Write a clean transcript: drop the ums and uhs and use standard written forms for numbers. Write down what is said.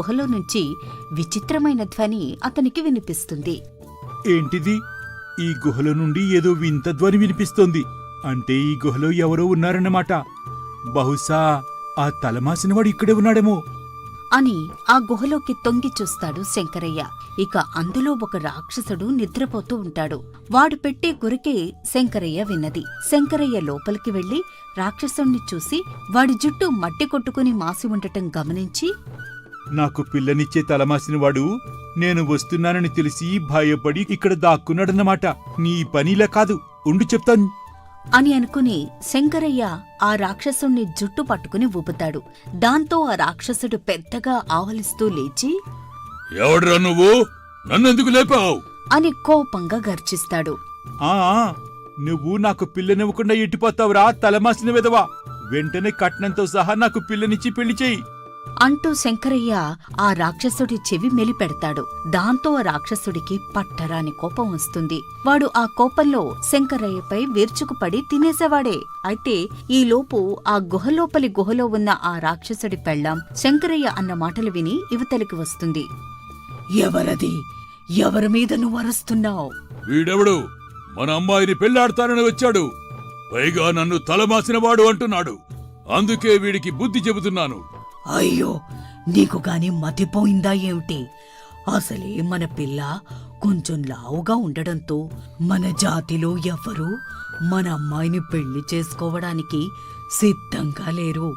గుహలో నుంచి విచిత్రమైన ధ్వని అతనికి వినిపిస్తుంది. ఏంటిది? ఈ గుహలో నుండి ఏదో వింత ధ్వని వినిపిస్తోంది. అంటే ఈ గుహలో ఎవరో ఉన్నారన్నమాట. బహుశా ఆ తలమాసినవాడు ఇక్కడే ఉన్నాడేమో అని ఆ గుహలోకి తొంగి చూస్తాడు శంకరయ్య. ఇక అందులో ఒక రాక్షసుడు నిద్రపోతూ ఉంటాడు. వాడు పెట్టే గురికే శంకరయ్య విన్నది. శంకరయ్య లోపలికి వెళ్లి రాక్షసుణ్ణి చూసి వాడి జుట్టు మట్టి కొట్టుకుని మాసి ఉండటం గమనించి, నాకు పిల్లనిచ్చే తలమాసినవాడు నేను వస్తున్నానని తెలిసి భయపడి ఇక్కడ దాక్కున్నాడన్నమాట. నీ పనిలా కాదు, ఉండు చెప్తాను అని అనుకుని శంకరయ్య ఆ రాక్షసుణ్ణి జుట్టు పట్టుకుని ఊపుతాడు. దాంతో ఆ రాక్షసుడు పెద్దగా ఆవలిస్తూ లేచి, ఎవడ్రా నువ్వు? నన్నెందుకు లేపావు? అని కోపంగా గర్జిస్తాడు. ఆ నువ్వు నాకు పిల్లనివ్వకుండా ఎట్టిపోతావురా తలమాసిన విధవా! వెంటనే కట్నంతో సహా నాకు పిల్లనిచ్చి పెళ్లి చెయ్యి అంటూ శంకరయ్య ఆ రాక్షసుడి చెవి మెలిపెడతాడు. దాంతో ఆ రాక్షసుడికి పట్టరాని కోపం వస్తుంది. వాడు ఆ కోపంలో శంకరయ్యపై విరుచుకుపడి తినేసేవాడే. అయితే ఈలోపు ఆ గుహలోపలి గుహలో ఉన్న ఆ రాక్షసుడి పెళ్ళాం శంకరయ్య అన్న మాటలు విని యువతలికి వస్తుంది. ఎవరది? ఎవరి మీద నువ్వు అరుస్తున్నావు? వీడెవడు? మన అమ్మాయిని పెళ్లాడతానని వచ్చాడు. పైగా నన్ను తలమాసినవాడు అంటున్నాడు. అందుకే వీడికి బుద్ధి చెబుతున్నాను. అయ్యో, నీకు గాని మతిపోయిందా ఏమిటి? అసలే మన పిల్ల కొంచెం లావుగా ఉండడంతో మన జాతిలో ఎవ్వరూ మన అమ్మాయిని పెళ్లి చేసుకోవడానికి సిద్ధంగా లేరు.